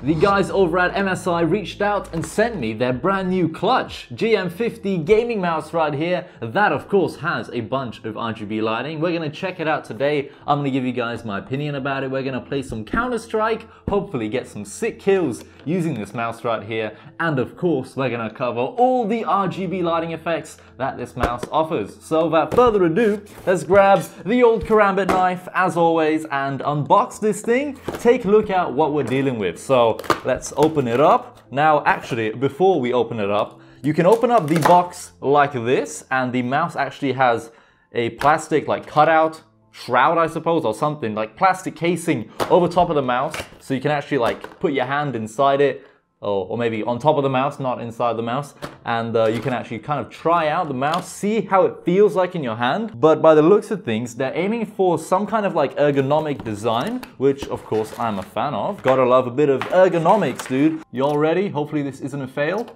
The guys over at MSI reached out and sent me their brand new Clutch GM50 gaming mouse right here. That of course has a bunch of RGB lighting. We're going to check it out today. I'm going to give you guys my opinion about it. We're going to play some Counter-Strike, hopefully get some sick kills using this mouse right here. And of course we're going to cover all the RGB lighting effects that this mouse offers. So without further ado, let's grab the old karambit knife as always and unbox this thing. Take a look at what we're dealing with. So let's open it up. Now actually, before we open it up, you can open up the box like this, and the mouse actually has a plastic like cutout, shroud I suppose, or something, like plastic casing over top of the mouse, so you can actually like put your hand inside it, or maybe on top of the mouse, not inside the mouse, and you can actually kind of try out the mouse, see how it feels like in your hand. But by the looks of things, they're aiming for some kind of like ergonomic design, which of course I'm a fan of. Gotta love a bit of ergonomics, dude. Y'all ready? Hopefully this isn't a fail.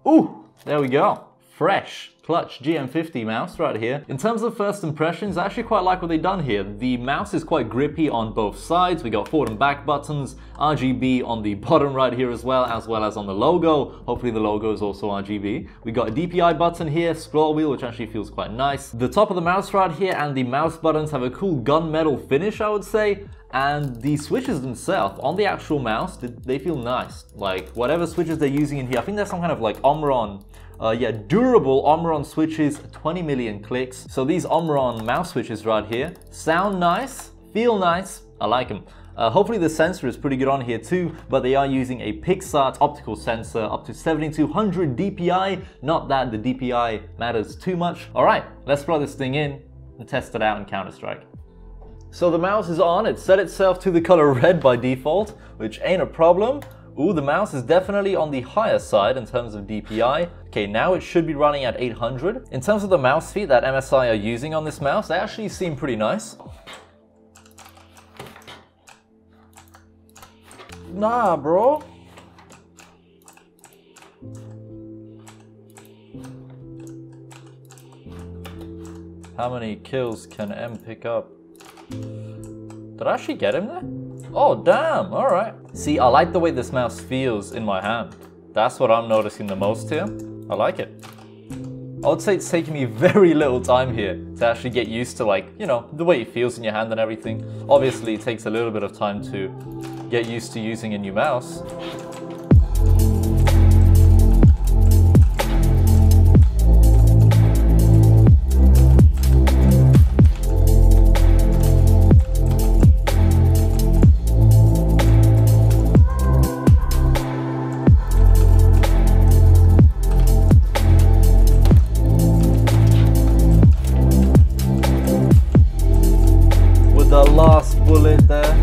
Ooh, there we go. Fresh Clutch GM50 mouse right here. In terms of first impressions, I actually quite like what they've done here. The mouse is quite grippy on both sides. We got forward and back buttons, RGB on the bottom right here as well as on the logo. Hopefully the logo is also RGB. We got a DPI button here, scroll wheel, which actually feels quite nice. The top of the mouse right here and the mouse buttons have a cool gunmetal finish, I would say. And the switches themselves on the actual mouse, they feel nice. Like whatever switches they're using in here, I think there's some kind of like Omron, durable Omron switches, 20 million clicks. So these Omron mouse switches right here sound nice, feel nice, I like them. Hopefully the sensor is pretty good on here too, but they are using a Pixart optical sensor up to 7200 DPI. Not that the DPI matters too much. All right, let's plug this thing in and test it out in Counter-Strike. So the mouse is on, it set itself to the color red by default, which ain't a problem. Ooh, the mouse is definitely on the higher side in terms of DPI. Okay, now it should be running at 800. In terms of the mouse feet that MSI are using on this mouse, they actually seem pretty nice. Nah, bro. How many kills can M pick up? Did I actually get him there? Oh, damn, all right. See, I like the way this mouse feels in my hand. That's what I'm noticing the most here. I like it. I would say it's taking me very little time here to actually get used to, like, you know, the way it feels in your hand and everything. Obviously, it takes a little bit of time to get used to using a new mouse. The last bullet there.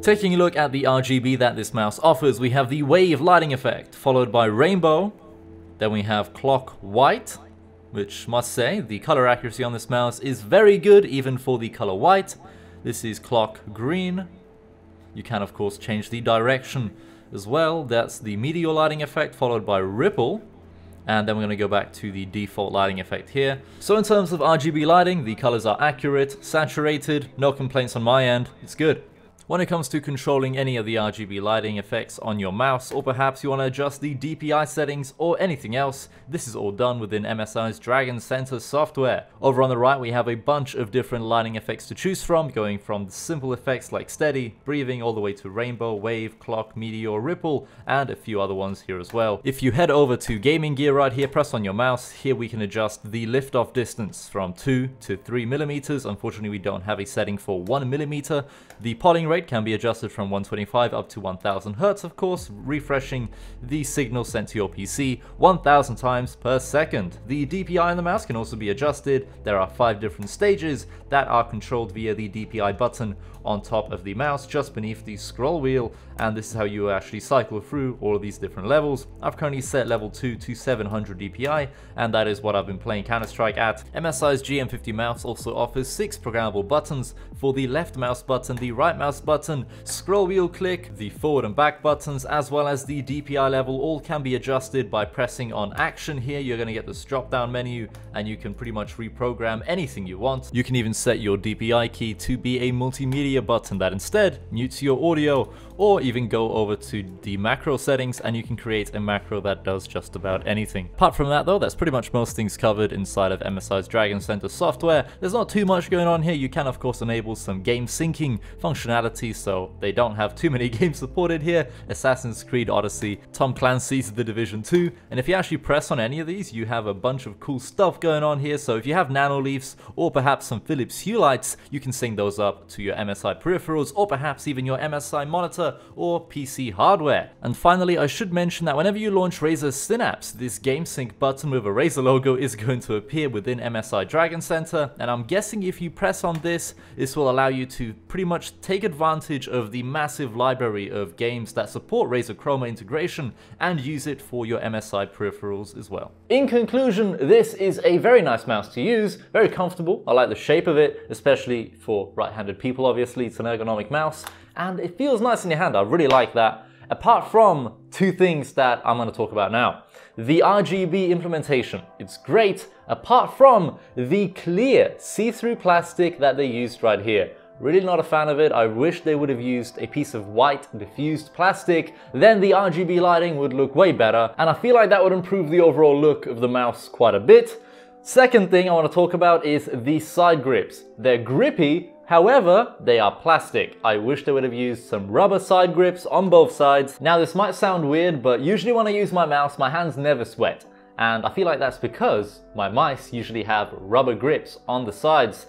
Taking a look at the RGB that this mouse offers, we have the wave lighting effect, followed by rainbow. Then we have clock white, which must say the color accuracy on this mouse is very good even for the color white. This is clock green. You can of course change the direction as well. That's the meteor lighting effect, followed by ripple. And then we're going to go back to the default lighting effect here. So in terms of RGB lighting, the colors are accurate, saturated, no complaints on my end, it's good. When it comes to controlling any of the RGB lighting effects on your mouse, or perhaps you want to adjust the DPI settings or anything else, this is all done within MSI's Dragon Center software. Over on the right, we have a bunch of different lighting effects to choose from, going from the simple effects like steady, breathing, all the way to rainbow, wave, clock, meteor, ripple, and a few other ones here as well. If you head over to gaming gear right here, press on your mouse, here we can adjust the lift-off distance from 2 to 3 millimeters. Unfortunately, we don't have a setting for 1 millimeter. The potting rate can be adjusted from 125 up to 1000 Hz, of course, refreshing the signal sent to your PC 1000 times per second. The DPI on the mouse can also be adjusted. There are 5 different stages that are controlled via the DPI button on top of the mouse just beneath the scroll wheel, and this is how you actually cycle through all of these different levels. I've currently set level 2 to 700 DPI, and that is what I've been playing Counter-Strike at. MSI's GM50 mouse also offers 6 programmable buttons for the left mouse button, the right mouse button, scroll wheel click, the forward and back buttons, as well as the DPI level. All can be adjusted by pressing on action here. You're going to get this drop down menu and you can pretty much reprogram anything you want. You can even set your DPI key to be a multimedia button that instead mutes your audio, or even go over to the macro settings and you can create a macro that does just about anything. Apart from that though, that's pretty much most things covered inside of MSI's Dragon Center software. There's not too much going on here. You can of course enable some game syncing functionality, so they don't have too many games supported here. Assassin's Creed Odyssey, Tom Clancy's The Division 2, and if you actually press on any of these, you have a bunch of cool stuff going on here. So if you have nanoleafs or perhaps some Philips Hue lights, you can sync those up to your MSI peripherals or perhaps even your MSI monitor or PC hardware. And finally, I should mention that whenever you launch Razer Synapse, this game sync button with a Razer logo is going to appear within MSI Dragon Center, and I'm guessing if you press on this, this will allow you to pretty much take advantage of the massive library of games that support Razer Chroma integration and use it for your MSI peripherals as well. In conclusion, this is a very nice mouse to use, very comfortable. I like the shape of it, especially for right-handed people. Obviously, it's an ergonomic mouse and it feels nice in your hand. I really like that. Apart from 2 things that I'm going to talk about now. The RGB implementation, it's great, apart from the clear see-through plastic that they used right here. Really not a fan of it. I wish they would have used a piece of white diffused plastic, then the RGB lighting would look way better, and I feel like that would improve the overall look of the mouse quite a bit. Second thing I want to talk about is the side grips. They're grippy, however, they are plastic. I wish they would have used some rubber side grips on both sides. Now this might sound weird, but usually when I use my mouse, my hands never sweat. And I feel like that's because my mice usually have rubber grips on the sides.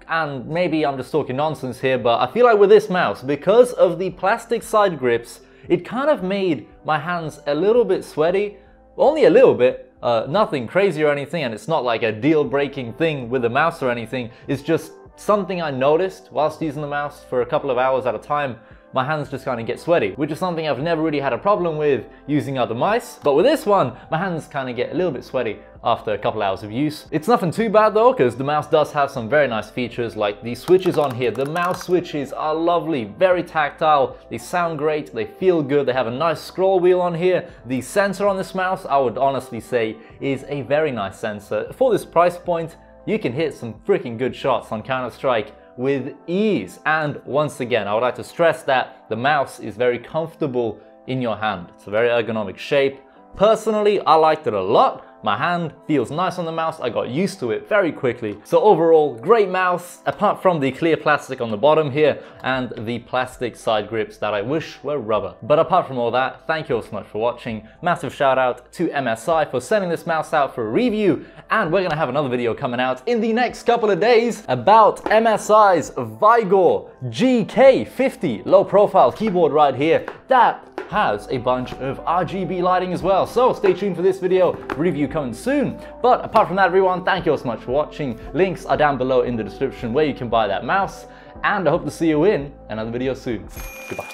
And maybe I'm just talking nonsense here, but I feel like with this mouse, because of the plastic side grips, it kind of made my hands a little bit sweaty. Only a little bit. Nothing crazy or anything, and it's not like a deal-breaking thing with the mouse or anything. It's just something I noticed whilst using the mouse for a couple of hours at a time. My hands just kind of get sweaty, which is something I've never really had a problem with using other mice. But with this one, my hands kind of get a little bit sweaty after a couple hours of use. It's nothing too bad though, because the mouse does have some very nice features like the switches on here. The mouse switches are lovely, very tactile, they sound great, they feel good, they have a nice scroll wheel on here. The sensor on this mouse, I would honestly say, is a very nice sensor. For this price point, you can hit some freaking good shots on Counter-Strike with ease. And once again, I would like to stress that the mouse is very comfortable in your hand. It's a very ergonomic shape. Personally, I liked it a lot. My hand feels nice on the mouse. I got used to it very quickly. So overall, great mouse, apart from the clear plastic on the bottom here and the plastic side grips that I wish were rubber. But apart from all that, thank you all so much for watching. Massive shout out to MSI for sending this mouse out for a review. And we're gonna have another video coming out in the next couple of days about MSI's Vigor GK50 low profile keyboard right here. That has a bunch of RGB lighting as well. So stay tuned for this video, review coming soon. But apart from that, everyone, thank you all so much for watching. Links are down below in the description where you can buy that mouse. And I hope to see you in another video soon. Goodbye.